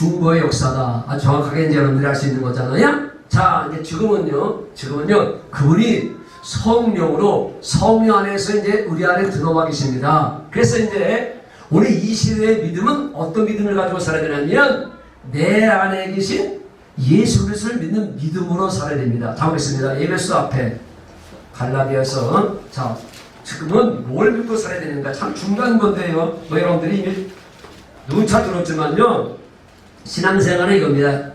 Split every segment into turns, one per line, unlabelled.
중보의 역사다. 아주 정확하게 이제 여러분들이 알 수 있는 거잖아요. 자, 이제 지금은요, 그분이 성령으로 성령 안에서 이제 우리 안에 들어와 계십니다. 그래서 이제 우리 이 시대의 믿음은 어떤 믿음을 가지고 살아야 되냐면 내 안에 계신 예수 그리스도를 믿는 믿음으로 살아야 됩니다. 자, 보겠습니다. 에베소 앞에 갈라디아서, 자, 지금은 뭘 믿고 살아야 되는가? 참 중요한 건데요. 뭐 여러분들이 이미 누차 들었지만요, 신앙생활은 이겁니다.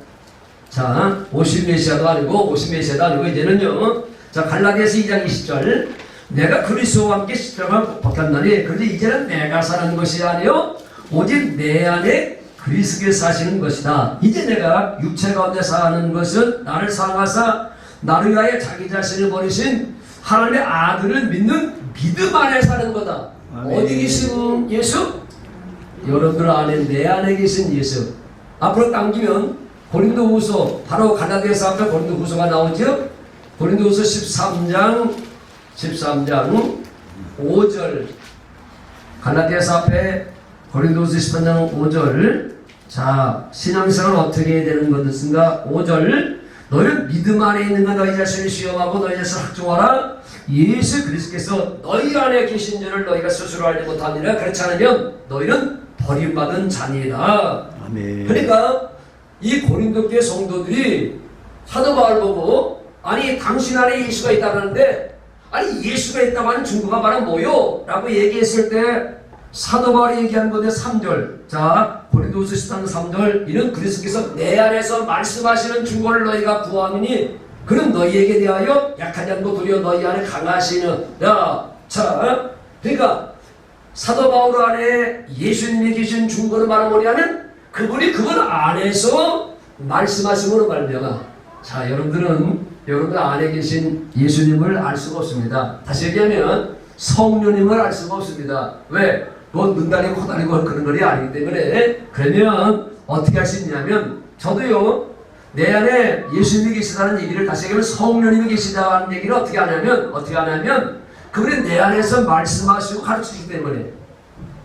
자, 50메시아도 아니고 50메시아도 아니고 이제는요, 자, 갈라디아서 2장 20절, 내가 그리스도와 함께 십자가를 박혔나니 그런데 이제는 내가 사는 것이 아니요 오직 내 안에 그리스도께서 사시는 것이다. 이제 내가 육체 가운데 사는 것은 나를 사랑하사 나를 위하여 자기 자신을 버리신 하나님의 아들을 믿는 믿음 안에 사는 거다. 아멘. 어디 계신 예수? 여러분들 안에, 내 안에 계신 예수. 앞으로 당기면 고린도후서, 바로 갈라디아서 앞에 고린도후서가 나오죠. 고린도후서 13장 5절, 갈라디아서 앞에 고린도후서 13장 5절. 자, 신앙생활 어떻게 해야 되는 것인가? 5절, 너희는 믿음 안에 있는 가 너희 자신을 시험하고 너희 자신을 학종하라. 예수 그리스도께서 너희 안에 계신 줄을 너희가 스스로 알지 못하느니라. 그렇지 않으면 너희는 버림받은 자니라. 아멘. 그러니까 이 고린도 교회 성도들이 사도 바울 보고, 아니 당신 안에 예수가 있다는데, 아니 예수가 있다고 하는 증거가 바로 뭐요? 라고 얘기했을 때 사도 바울이 얘기한 건데 3절, 자, 고린도후서 13장 3절, 이는 그리스도께서 내 안에서 말씀하시는 증거를 너희가 구하느니 그는 너희에게 대하여 약하지 않고 도리어 너희 안에 강하시느라. 자, 그러니까 사도 바울 안에 예수님이 계신 증거를 말하면 뭐냐면 그분이 그분 안에서 말씀하심으로 말미암아. 자, 여러분들 안에 계신 예수님을 알 수가 없습니다. 다시 얘기하면 성령님을 알 수가 없습니다. 왜? 뭐 눈 다리고 코 다리고 그런 것이 아니기 때문에. 그러면 어떻게 할 수 있냐면, 저도요 내 안에 예수님이 계시다는 얘기를, 다시 얘기하면 성령님이 계시다는 얘기를 어떻게 하냐면 그분이 내 안에서 말씀하시고 가르치시기 때문에.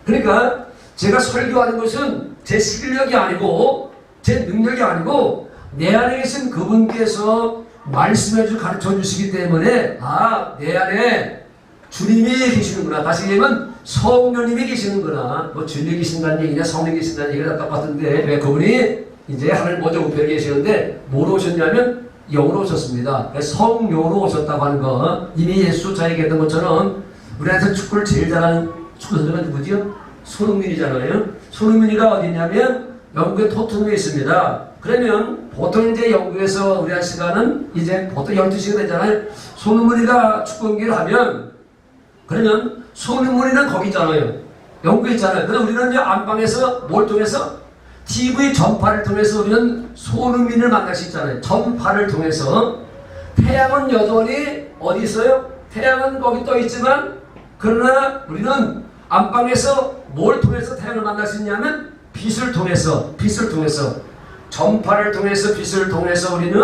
그러니까 제가 설교하는 것은 제 실력이 아니고 제 능력이 아니고 내 안에 계신 그분께서 말씀해주고 가르쳐주시기 때문에, 아, 내 안에 주님이 계시는구나. 다시 얘기하면 성령님이 계시는구나. 뭐 주님이 계신다는 얘기냐 성령이 계신다는 얘기가 똑같은데, 왜 그분이 이제 하늘 먼저 우편에 계시는데 뭐로 오셨냐면 영으로 오셨습니다. 성령으로 오셨다고 하는 거, 이미 예수 자 얘기했던 것처럼 우리한테 축구를 제일 잘하는 축구 선수가 누구지요? 손흥민이잖아요. 손흥민이가 어디냐면 영국의 토트넘에 있습니다. 그러면 보통 이제 영국에서 우리 한 시간은 이제 보통 12시가 되잖아요. 손흥민이가 축구 경기를 하면, 그러면 손흥민이는 거기 있잖아요. 영국에 있잖아요. 그럼 우리는 이제 안방에서 뭘 통해서? TV 전파를 통해서 우리는 손흥민을 만날 수 있잖아요. 전파를 통해서. 태양은 여전히 어디 있어요? 태양은 거기 떠 있지만, 그러나 우리는 안방에서 뭘 통해서 태양을 만날 수 있냐면 빛을 통해서 전파를 통해서, 빛을 통해서 우리는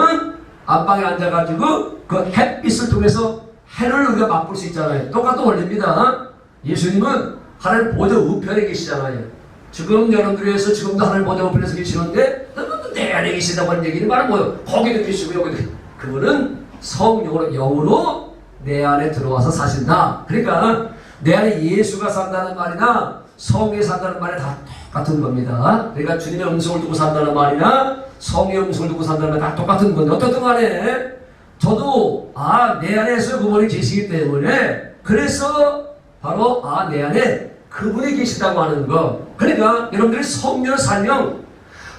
안방에 앉아가지고 그 햇빛을 통해서 해를 우리가 맛볼 수 있잖아요. 똑같은 원리입니다. 예수님은 하나님 보좌 우편에 계시잖아요. 지금 여러분들이 위해서 지금도 하나님 보좌 우편에서 계시는데 내 안에 계시다고 하는 얘기는 바로 뭐예요? 거기도 계시고 여기도. 그분은 성령으로, 영으로 내 안에 들어와서 사신다. 그러니까 내 안에 예수가 산다는 말이나 성령이 산다는 말이 다 똑같은 겁니다. 그러니까 주님의 음성을 두고 산다는 말이나 성령의 음성을 두고 산다는 말이 다 똑같은 건데, 어떻든 간에 저도 내 안에서 그분이 계시기 때문에, 그래서 바로 내 안에 그분이 계시다고 하는 거. 그러니까 여러분들이 성령을 살면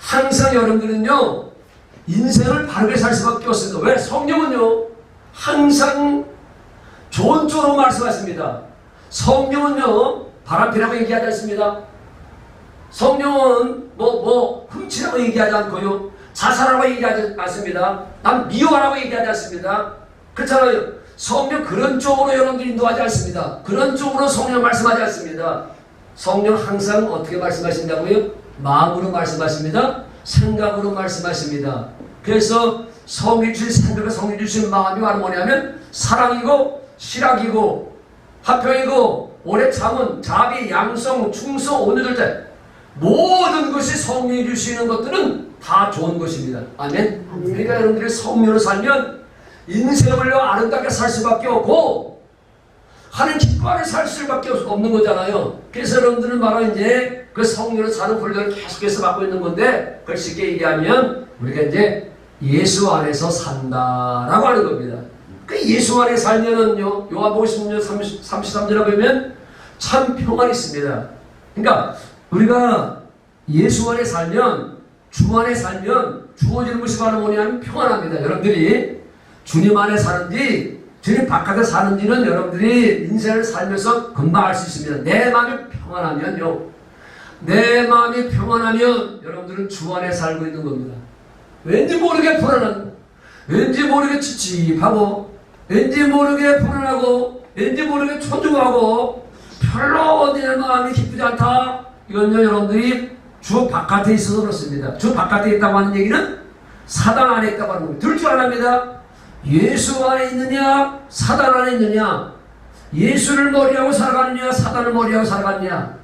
항상 여러분들은요 인생을 바르게 살 수밖에 없습니다. 왜? 성령은요 항상 좋은 쪽으로 말씀하십니다. 성령은요 바람피라고 얘기하지 않습니다. 성령은 훔치라고 얘기하지 않고요, 자살하라고 얘기하지 않습니다. 난 미워하라고 얘기하지 않습니다. 그렇잖아요. 성령 그런 쪽으로 여러분들 인도하지 않습니다. 그런 쪽으로 성령 말씀하지 않습니다. 성령 항상 어떻게 말씀하신다고요? 마음으로 말씀하십니다. 생각으로 말씀하십니다. 그래서 성령 주신 생각과 성령 주신 마음이 바로 뭐냐면 사랑이고 실학이고 화평이고 오래 참은 자비 양성 충성 온유절제, 모든 것이 성령이 주시는 것들은 다 좋은 것입니다. 아멘. 그러니까 여러분들이 성령으로 살면 인생을 아름답게 살 수밖에 없고 하는 기쁨 안에 살 수밖에 없는 거잖아요. 그래서 여러분들은 바로 이제 그 성령으로 사는 훈련을 계속해서 받고 있는 건데, 그걸 쉽게 얘기하면 우리가 이제 예수 안에서 산다라고 하는 겁니다. 그 예수 안에 살면은요, 요한복음 16장 33절에 보면 참 평안이 있습니다. 그러니까 우리가 예수 안에 살면, 주 안에 살면 주어지는 것이 바로 뭐냐면 평안합니다. 여러분들이 주님 안에 사는지 주님 바깥에 사는지는 여러분들이 인생을 살면서 금방 알 수 있습니다. 내 마음이 평안하면요, 내 마음이 평안하면 여러분들은 주 안에 살고 있는 겁니다. 왠지 모르게 불안한, 왠지 모르게 찝찝하고, 왠지 모르게 불안하고, 왠지 모르게 초조하고, 별로 어디에 마음이 기쁘지 않다. 이건요, 여러분들이 주 바깥에 있어서 그렇습니다. 주 바깥에 있다고 하는 얘기는 사단 안에 있다고 하는 겁니다. 둘 줄 안 합니다. 예수 안에 있느냐, 사단 안에 있느냐, 예수를 머리하고 살아가느냐, 사단을 머리하고 살아가느냐,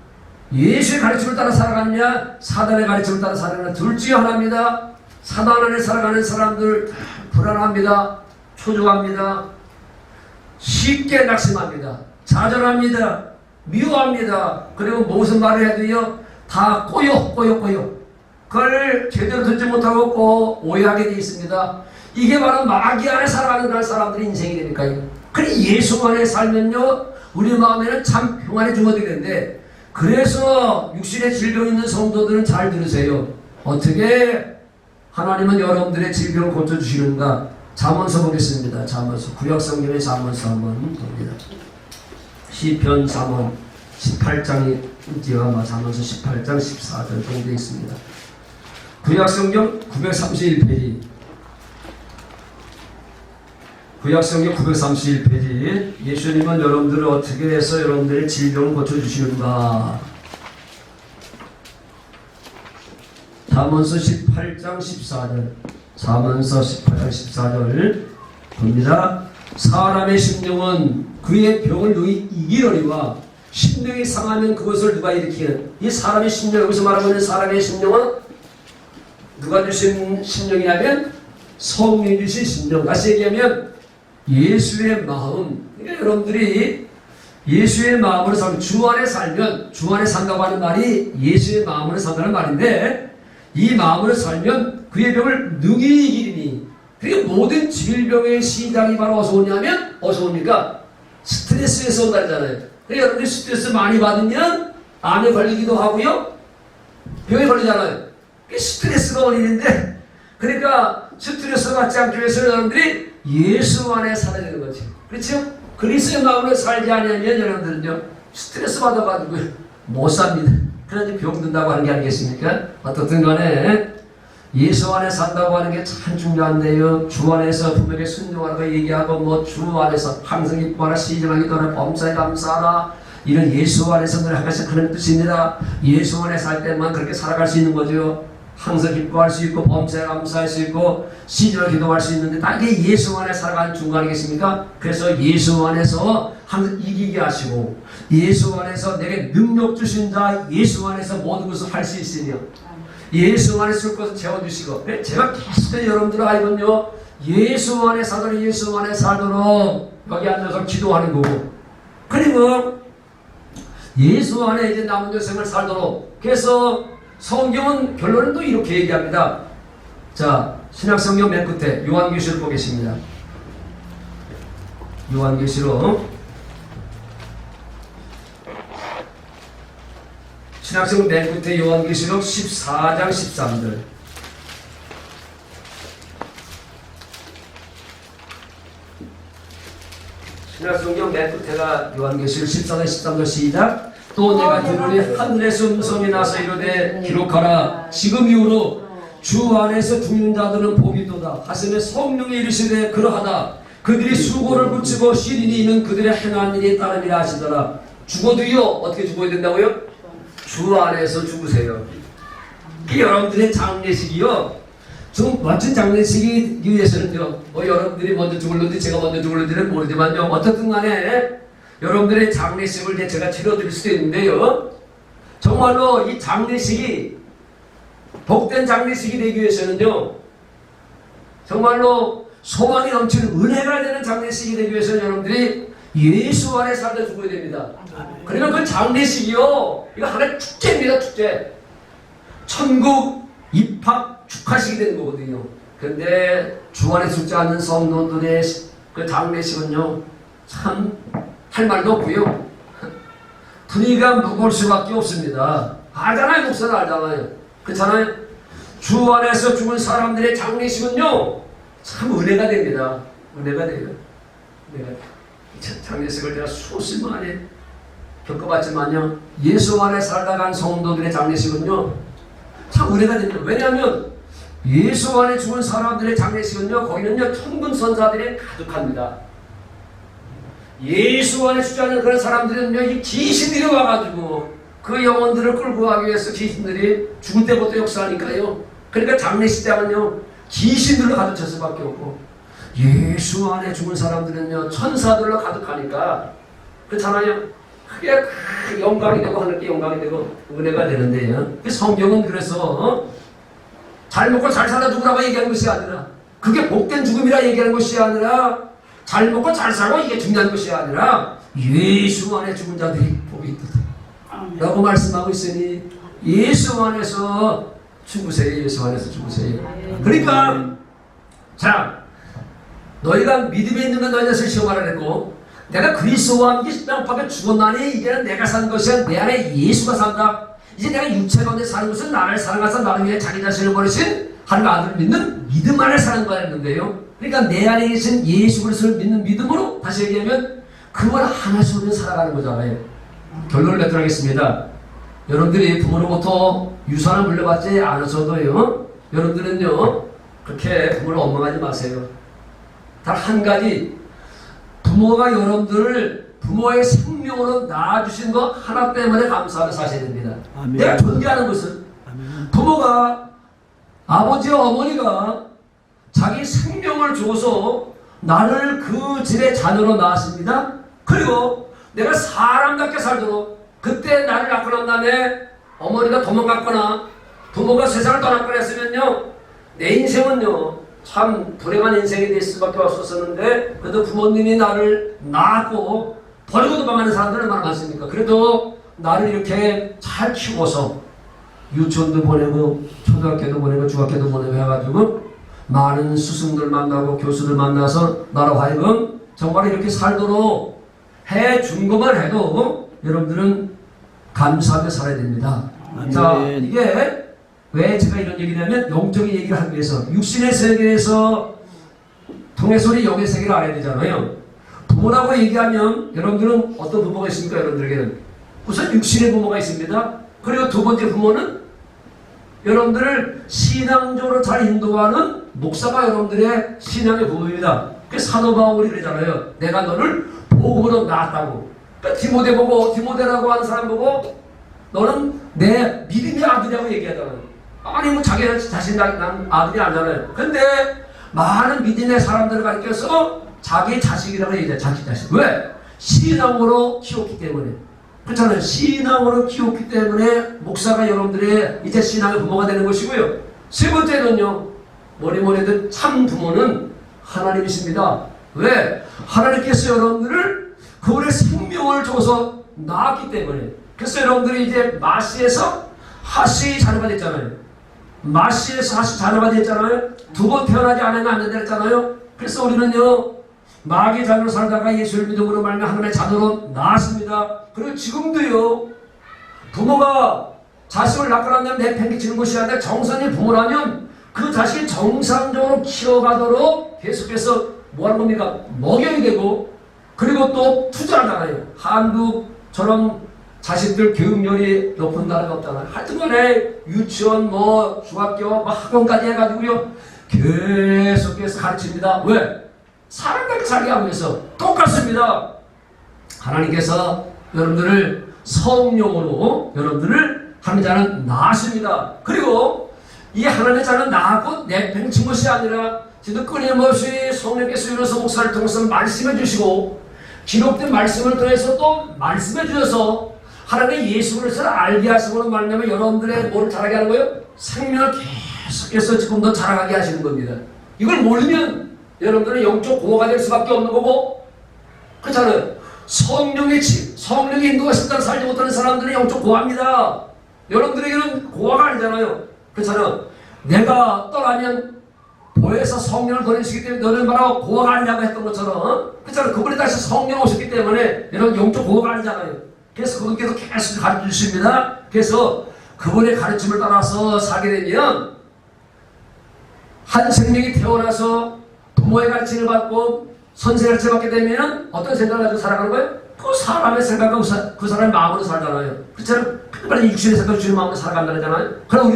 예수의 가르침을 따라 살아가느냐, 사단의 가르침을 따라 살아가느냐, 둘 중 하나입니다. 사단 안에 살아가는 사람들 불안합니다. 초조합니다. 쉽게 낙심합니다. 좌절합니다. 미워합니다. 그리고 무슨 말을 해도요, 다 꼬여. 그걸 제대로 듣지 못하고 꼭 오해하게 되어 있습니다. 이게 바로 마귀 안에 살아가는 사람들의 인생이 되니까요. 그래 예수 안에 살면요, 우리 마음에는 참 평안이 주어지는데, 그래서 육신의 질병 있는 성도들은 잘 들으세요. 어떻게 하나님은 여러분들의 질병을 고쳐주시는가? 잠언서 보겠습니다. 잠언서, 구약성경의 잠언서 한번 봅니다. 시편 잠언 18장이지요. 아마 잠언서 18장 14절 정도 되어 있습니다. 구약성경 931페이지, 구약성경 931페이지. 예수님은 여러분들을 어떻게 해서 여러분들의 질병을 고쳐주시는가? 잠언서 18장 14절, 잠언서 18장 14절 봅니다. 사람의 심령은 그의 병을 능히 이기려니와 심령이 상하면 그것을 누가 일으키는? 이 사람의 심령, 여기서 말하고 있는 사람의 심령은 누가 주신 심령이냐면 성령이 주신 심령. 다시 얘기하면 예수의 마음. 그러니까 여러분들이 예수의 마음으로 살면, 주 안에 살면, 주 안에 산다고 하는 말이 예수의 마음으로 산다는 말인데, 이 마음으로 살면 그의 병을 능히 이기리니. 그리고 모든 질병의 시작이 바로 어디서 오냐면, 어디서 옵니까? 스트레스에서 온다잖아요. 그러니까 여러분들이 스트레스 많이 받으면 암에 걸리기도 하고요, 병에 걸리잖아요. 그게 스트레스가 원인인데, 그러니까 스트레스 받지 않기 위해서 여러분들이 예수 안에 살아야 되는 거죠. 그렇죠? 그리스도의 마음으로 살지 않으면 여러분들은요, 스트레스 받아가지고 못 삽니다. 그래서 병 든다고 하는 게 아니겠습니까? 어떻든 간에 예수 안에 산다고 하는 게 참 중요한데요. 주 안에서 분명히 순종하라고 얘기하고, 뭐 주 안에서 항상 기뻐하라, 시전하기 떠나 범사에 감사하라, 이런 예수 안에서 늘 하나씩 하는 뜻입니다. 예수 안에 살 때만 그렇게 살아갈 수 있는 거죠. 항상 기뻐할 수 있고, 범사에 감사할 수 있고, 시전을 기도할 수 있는데, 다 이게 예수 안에 살아가는 중간이겠습니까? 그래서 예수 안에서 항상 이기게 하시고, 예수 안에서 내게 능력 주신 자, 예수 안에서 모든 것을 할 수 있으며, 예수 안에 쓸 것을 채워주시고. 제가 계속해서 여러분들 알건요, 예수 안에 살도록, 예수 안에 살도록 여기 앉아서 기도하는 거고, 그리고 예수 안에 이제 남은 여생을 살도록. 그래서 성경은 결론은 또 이렇게 얘기합니다. 자, 신약성경 맨 끝에 요한계시록 보겠습니다. 요한계시록, 신약성경 맨 끝에 요한계시록 14장 13절. 신약성경 맨 끝에가 요한계시록 14장 13절 시작. 또 내가 들으니 하늘에서 음성이 나서 이르되 기록하라. 지금 이후로 주 안에서 죽는 자들은 복이도다 하시며 성령이 이르시되 그러하다. 그들이 수고를 붙이고 시린이 있는 그들의 행한 일에 따름이라 하시더라. 죽어도요, 어떻게 죽어야 된다고요? 주 안에서 죽으세요. 여러분들의 장례식이요, 좀 멋진 장례식이 위해서는요, 뭐 여러분들이 먼저 죽을는지 제가 먼저 죽을는지는 모르지만요, 어떻든 간에 여러분들의 장례식을 제가 치러드릴 수도 있는데요, 정말로 이 장례식이 복된 장례식이 되기 위해서는요, 정말로 소망이 넘치는 은혜가 되는 장례식이 되기 위해서는 여러분들이 예수 안에 살다 죽어야 됩니다. 그러면 그 장례식이요, 이거 하나의 축제입니다. 축제. 천국 입학 축하식이 되는 거거든요. 근데 주 안에 죽지 않는 성도들의 그 장례식은요, 참 할 말도 없고요, 분위기가 무거울 수밖에 없습니다. 알잖아요. 목사는 알잖아요. 그렇잖아요. 주 안에서 죽은 사람들의 장례식은요, 참 은혜가 됩니다. 은혜가 돼요. 은혜가 돼요. 장례식을 제가 수십 만에 겪어봤지만요, 예수 안에 살다 간 성도들의 장례식은요, 참 은혜가 됩니다. 왜냐하면 예수 안에 죽은 사람들의 장례식은요, 거기는요, 천군 선사들이 가득합니다. 예수 안에 죽지 않는 그런 사람들은요, 이 귀신들이 와가지고 그 영혼들을 끌고 가기 위해서 귀신들이 죽을 때부터 역사하니까요. 그러니까 장례식 때는요, 귀신들로 가득 찰 수밖에 없고, 예수 안에 죽은 사람들은요, 천사들로 가득하니까, 그렇잖아요. 그게 영광이 되고 하늘께 영광이 되고 은혜가 되는데요. 성경은 그래서 잘 먹고 잘 살아 죽으라고 얘기하는 것이 아니라, 그게 복된 죽음이라 얘기하는 것이 아니라, 잘 먹고 잘 살고 이게 중요한 것이 아니라 예수 안에 죽은 자들이 복이 있다 라고 말씀하고 있으니, 예수 안에서 죽으세요. 예수 안에서 죽으세요. 그러니까 자, 너희가 믿음에 있는 건 너희 자신을 시험하라 했고, 내가 그리스도와 함께 십자가에 죽었나니 이제는 내가 사는 것이 아니라 내 안에 예수가 산다. 이제 내가 육체 가운데 사는 것은 나를 사랑하사 나를 위해 자기 자신을 버리신 하나님 아들을 믿는 믿음 안에 사는 거라 했는데요. 그러니까 내 안에 계신 예수 그리스도를 믿는 믿음으로, 다시 얘기하면 그걸 하나씩 우리는 살아가는 거잖아요. 결론을 맺도록 하겠습니다. 여러분들이 부모로부터 유산을 물려받지 않으셔도요, 여러분들은요, 그렇게 부모를 원망하지 마세요. 단 한 가지, 부모가 여러분들을 부모의 생명으로 낳아주신 것 하나 때문에 감사하며 사셔야 됩니다. 아멘. 내가 존경하는 것은, 아멘, 부모가, 아버지와 어머니가 자기 생명을 줘서 나를 그 집의 자녀로 낳았습니다. 그리고 내가 사람답게 살도록, 그때 나를 낳고 난 다음에 어머니가 도망갔거나 부모가 세상을 떠났거나 했으면요, 내 인생은요, 참 불행한 인생이 될 수밖에 없었었는데, 그래도 부모님이 나를 낳았고 버리고 도망가는 사람들은 얼마나 많습니까? 그래도 나를 이렇게 잘 키워서 유치원도 보내고 초등학교도 보내고 중학교도 보내고 해가지고 많은 스승들 만나고 교수들 만나서 나로 하여금 정말 이렇게 살도록 해준 것만 해도 여러분들은 감사하며 살아야 됩니다. 자, 이게 왜 제가 이런 얘기를 하면, 영적인 얘기를 하기 위해서, 육신의 세계에서 통해서 우리 영의 세계를 알아야 되잖아요. 부모라고 얘기하면 여러분들은 어떤 부모가 있습니까? 여러분들에게는 우선 육신의 부모가 있습니다. 그리고 두 번째 부모는 여러분들을 신앙적으로 잘 인도하는 목사가 여러분들의 신앙의 부모입니다. 그 사도 바울이 그러잖아요. 내가 너를 복음으로 낳았다고. 그러니까 디모데 보고, 디모데라고 하는 사람 보고, 너는 내 믿음의 아들이라고 얘기하잖아요. 아니 뭐 자기 자신 난 아들이 아니잖아요. 근데 많은 믿음의 사람들을 가르쳐서 자기 자식이라고 얘기해요. 자기 자식. 왜? 신앙으로 키웠기 때문에. 그렇잖아요. 신앙으로 키웠기 때문에 목사가 여러분들의 이제 신앙의 부모가 되는 것이고요. 세 번째는요, 뭐니뭐니든 참 부모는 하나님이십니다. 왜? 하나님께서 여러분들을 그분의 생명을 줘서 낳았기 때문에. 그래서 여러분들이 이제 마시에서 하시 자녀가 됐잖아요. 마시에서 하시 자녀가 됐잖아요. 두 번 태어나지 않으면 안 된다 했잖아요. 그래서 우리는요, 마귀의 자녀로 살다가 예수를 믿음으로 말미암아 하나님의 자녀로 나왔습니다. 그리고 지금도요, 부모가 자식을 낳고 난 다음에 내팽개치는 것이 아니라 정상의 부모라면 그 자식이 정상적으로 키워가도록 계속해서 뭐 하는 겁니까? 먹여야 되고, 그리고 또 투자하잖아요. 한국처럼 자식들 교육열이 높은 나라가 없잖아요. 하여튼간에 유치원, 뭐 중학교, 뭐 학원까지 해가지고요, 계속해서 가르칩니다. 왜? 사람답게 살게 하기 위해서. 똑같습니다. 하나님께서 여러분들을 성령으로 여러분들을 하나님의 자는 낳았습니다. 그리고 이 하나님의 자는 낳았고 내팽친 것이 아니라 지금 끊임없이 성령께서 이루어서 목사를 통해서 말씀해 주시고, 기록된 말씀을 통해서 또 말씀해 주셔서 하나님의 예수 그리스도를 알게 하심으로 말미암아 여러분들의 뭐를 자라게 하는 거예요? 생명을 계속해서 지금 더 자라가게 하시는 겁니다. 이걸 모르면 여러분들은 영적 고아가 될 수밖에 없는 거고, 그렇잖아요. 성령의 인도가 십자가 살지 못하는 사람들은 영적 고아입니다. 여러분들에게는 고아가 아니잖아요. 그렇잖아요. 내가 떠나면 보혜사 성령을 보내주시기 때문에 너는 바로 고아가 아니냐고 했던 것처럼, 그렇잖아요. 그분이 다시 성령 오셨기 때문에 여러분 영적 고아가 아니잖아요. 그래서 그분께서 계속 가르쳐 주십니다. 그래서 그분의 가르침을 따라서 살게 되면 한 생명이 태어나서 부모의 가르침을 받고 선생의 가르침을 받게 되면 어떤 생각을 가지고 살아가는 거예요? 그 사람의 생각과 그 사람의 마음으로 살잖아요. 그렇잖아요. 빨리 육신의 생각을 주는 마음으로 살아간다잖아요. 그럼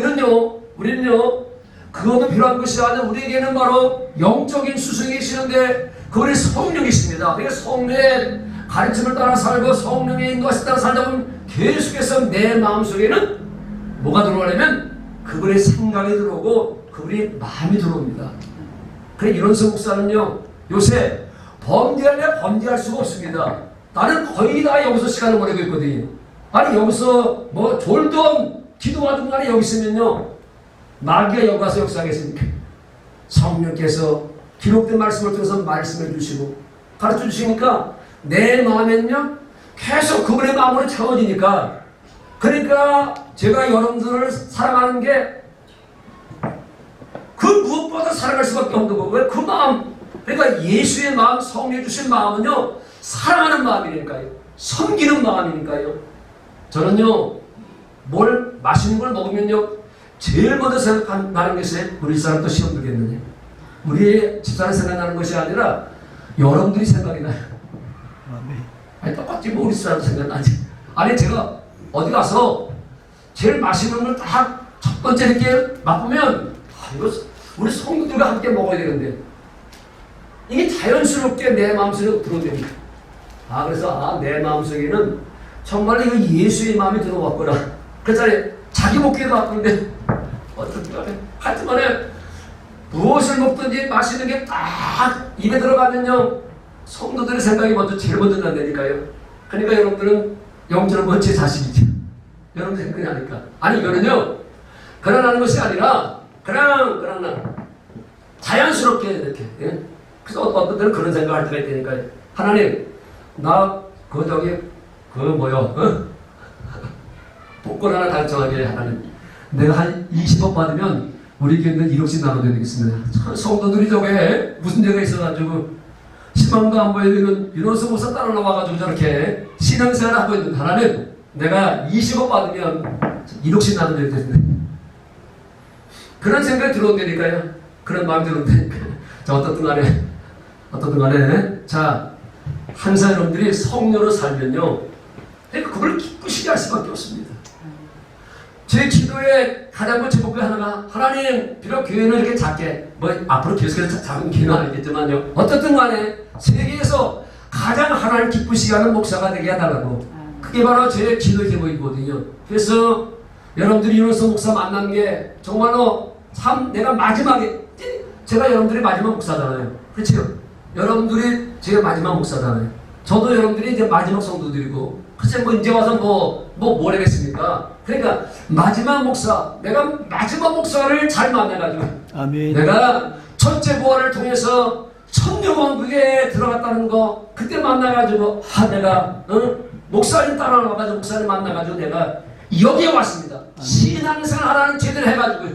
우리는요 그것도 필요한 것이 아니라 우리에게는 바로 영적인 스승이 계시는데 그분이 성령이십니다. 그러니까 성령의 가르침을 따라 살고 성령의 인도하심 따라 살다 보면 계속해서 내 마음속에는 뭐가 들어오려면 그분의 생각이 들어오고 그분의 마음이 들어옵니다. 그래 이런서 목사는요 요새 범죄하려 범죄할 수가 없습니다. 나는 거의 다 여기서 시간을 보내고 있거든요. 아니 여기서 뭐 졸던 기도하던 간에 여기 있으면요 마귀가 여기 가서 역사하겠습니까? 성령께서 기록된 말씀을 통해서 말씀해 주시고 가르쳐 주시니까 내 마음에는요 계속 그분의 마음으로 채워지니까, 그러니까 제가 여러분들을 사랑하는 게 그 무엇보다 사랑할 수밖에 없는 거고요. 그 마음, 그러니까 예수의 마음, 성령 주신 마음은요 사랑하는 마음이니까요, 섬기는 마음이니까요. 저는요 뭘 맛있는 걸 먹으면요 제일 먼저 생각나는 것이 우리 사람 또 시험 들겠느냐, 우리 집사람 생각나는 것이 아니라 여러분들이 생각이 나요. 아니 똑같지 뭐 우리 사람 생각나지. 아니 제가 어디 가서 제일 맛있는 걸 딱 첫 번째 이렇게 맛보면 이거 우리 성도들과 함께 먹어야 되는데 이게 자연스럽게 내 마음속에 들어옵니다. 그래서 내 마음속에는 정말 이거 예수의 마음이 들어왔구나. 그래서 자기 먹기도 바쁜데 어떻게 하여튼 간에 무엇을 먹든지 맛있는 게 딱 입에 들어가면요 성도들의 생각이 제일 먼저 난다니까요. 그러니까 여러분들은 영적으로 먼저 자식이죠. 여러분들 생각이 나니까. 아니 이거는요 그러라는 것이 아니라 그냥 자연스럽게 이렇게. 예? 그래서 어떤 분들은 그런 생각을 할 때가 있다니까요. 하나님 나 복권 하나 당첨하게 하나님, 내가 한 20억 받으면 우리 교회는 1억씩 나눠드리겠습니다. 성도들이 저게 무슨 죄가 있어가지고 희망도 안 보이는 윤호수 목사 따라 나와가지고 저렇게 신앙생활을 하고 있는 하나님, 내가 20억 받으면 1억씩 나눠드리겠습니다. 그런 생각이 들어온다니까요. 그런 마음이 들어온다니까요. 자, 어떻든 간에 자, 항상 여러분들이 성령으로 살면요 그걸 기쁘시게 할 수밖에 없습니다. 제 기도의 가장 먼저 목표 하나가, 하나님 비록 교회는 이렇게 작게 앞으로 계속해서 작은 교회는 아니겠지만요 어떻든 간에 세계에서 가장 하나님 기쁘시게 하는 목사가 되게 해달라고, 그게 바로 제 기도의 제목이거든요. 그래서 여러분들이 윤호수 목사 만난 게 정말로 참 내가 마지막에, 제가 여러분들이 마지막 목사잖아요. 그렇죠? 여러분들이 제가 마지막 목사잖아요. 저도 여러분들이 이제 마지막 성도들이고, 글쎄 이제 와서 뭘 하겠습니까? 그러니까 마지막 목사, 내가 마지막 목사를 잘 만나가지고, 아멘. 내가 첫째 부활을 통해서 천년왕국에 들어갔다는 거 그때 만나가지고 내가 목사님 따라와가지고 목사님 만나가지고 내가 여기에 왔습니다. 아멘. 신앙생활 하라는 제대로 해가지고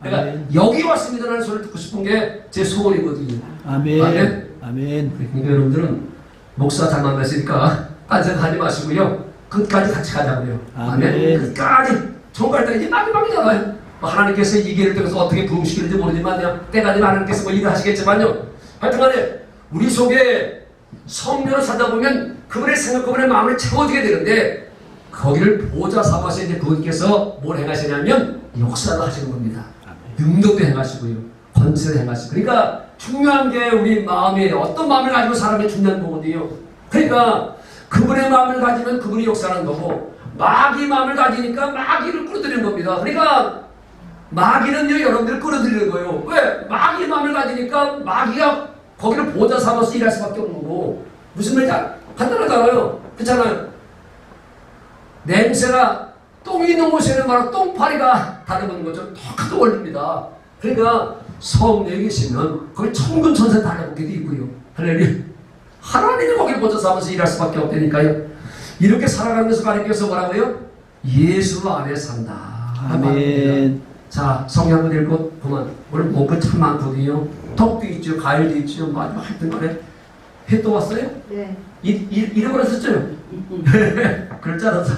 내가 아멘. 여기 왔습니다라는 소리를 듣고 싶은 게 제 소원이거든요. 아멘. 아멘. 아멘. 그러니까 여러분들은 목사 잘 만났으니까 딴 생각하지 마시고요. 끝까지 같이 가자고요. 아멘. 끝까지 종갈 때 이제 마지막이잖아요. 하나님께서 이 길을 통해서 어떻게 부흥시키는지 모르지만요. 때가 되면 하나님께서 일을 하시겠지만요. 하여튼간에 우리 속에 성령을 살다 보면 그분의 생각, 그분의 마음을 채워주게 되는데, 거기를 보좌 삼아서 이제 그분께서 뭘 행하시냐면 역사를 하시는 겁니다. 능력도 행하시고요, 권세를 행하시고. 그러니까 중요한 게 우리 마음에 어떤 마음을 가지고 사람이 중요한 거거든요. 그러니까 그분의 마음을 가지면 그분이 역사하는 거고, 마귀 마음을 가지니까 마귀를 끌어들이는 겁니다. 그러니까 마귀는요 여러분들을 끌어들이는 거예요. 왜? 마귀 마음을 가지니까 마귀가 거기를 보좌 삼아서 일할 수밖에 없는 거고. 무슨 말인지 간단하잖아요. 그렇잖아요. 냄새가 똥이 있는 곳에는 바로 똥파리가 달아붙는 것처럼 똑같은 원리입니다. 그러니까 성령에 계시면 거기 천군 천사 달아붙게 돼 있고요. 할렐루야. 하나님이 거기를 먼저 삼아서 일할 수밖에 없다니까요. 이렇게 살아가면서 가르쳐서 뭐라고요? 예수 안에 산다.
아멘.
자, 성경 한번 읽고 그만. 오늘 먹을 참 많거든요. 턱도 있죠, 과일도 있죠, 마지막 하여튼 간에 회 또 왔어요?
네.
잃어버렸었죠? 그럴 줄 알았어.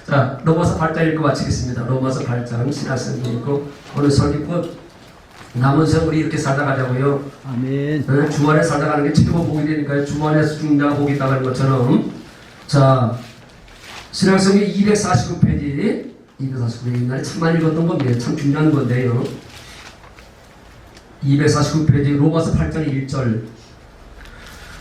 자, 로마서 8장 읽고 마치겠습니다. 로마서 8장 신학생도 읽고 오늘 설교끝 남은 세월 우리 이렇게 살다 가자고요.
아멘.
네, 주말에 살다 가는 게 최고 복이 되니까요. 주말에서 죽는 자가 복이 있다는 것처럼. 자, 신학성경 249페이지 249페이지 옛날에 참 많이 읽었던 건데 참 중요한 건데요. 249페이지 로마서 8장 1절.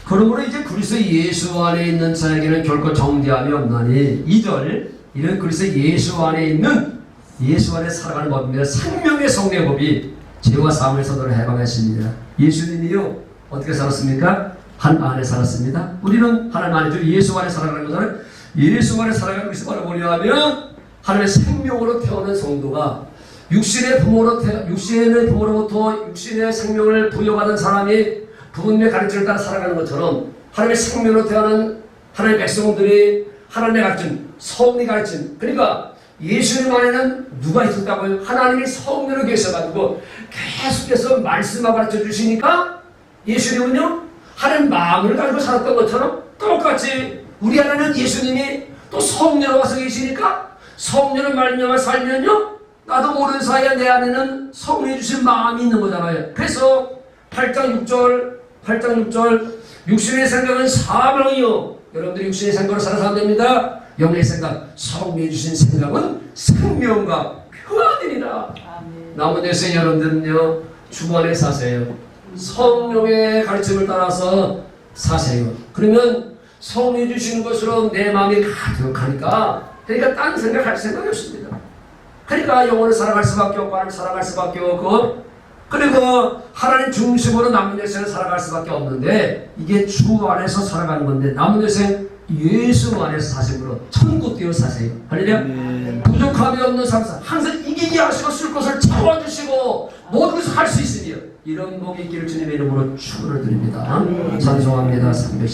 그러므로 이제 그리스도 예수 안에 있는 자에게는 결코 정죄함이 없나니 2절. 이는 그리스도 예수 안에 있는 예수 안에 살아가는 법입니다. 생명의 성례 법이 죄와 사함에서 너를 해방하십니다. 예수님이요 어떻게 살았습니까? 한 안에 살았습니다. 우리는 하나님 안에죠. 예수 안에 살아가는 것은 예수 안에 살아가는 것이 바로 뭐냐면 하나님의 생명으로 태어난 성도가 육신의 부모로부터 육신의 생명을 부여받은 사람이 부모님의 가르침을 따라 살아가는 것처럼 하나님의 생명으로 태어난 하나님의 백성들이 하나님의 가르침, 성리 가르침, 그러니까 예수님 안에는 누가 있었다고요? 하나님이 성령으로 계셔가지고 계속해서 말씀하고 가르쳐 주시니까 예수님은요 하나님 마음을 가지고 살았던 것처럼 똑같이 우리 안에는 예수님이 또 성령으로 와서 계시니까 성령을 말미암아 살면요 나도 모르는 사이에 내 안에는 성령이 주신 마음이 있는 거잖아요. 그래서 8장 6절 육신의 생각은 사망이요. 여러분들이 육신의 생각으로 살아서 안 됩니다. 영의 생각, 성령이 주신 생각은 생명과 평안이니라. 남은 데서 여러분들은요 주 안에 사세요. 성령의 가르침을 따라서 사세요. 그러면 성령이 주신 것으로 내 마음이 가득하니까 그러니까 딴 생각할 생각이 없습니다. 그러니까 영혼을 살아갈 수밖에 없고 하나님을 살아갈 수밖에 없고 그리고 하나님 중심으로 남은 여생을 살아갈 수밖에 없는데 이게 주 안에서 살아가는 건데 남은 여생 예수 안에서 사심으로 천국 되어 사세요. 할렐루야. 부족함이 없는 삶 항상 이기게 하시고 쓸 것을 채워주시고 모든 것을 할 수 있으며 이런 복이 있기를 주님의 이름으로 축원을 드립니다. 찬송합니다. 310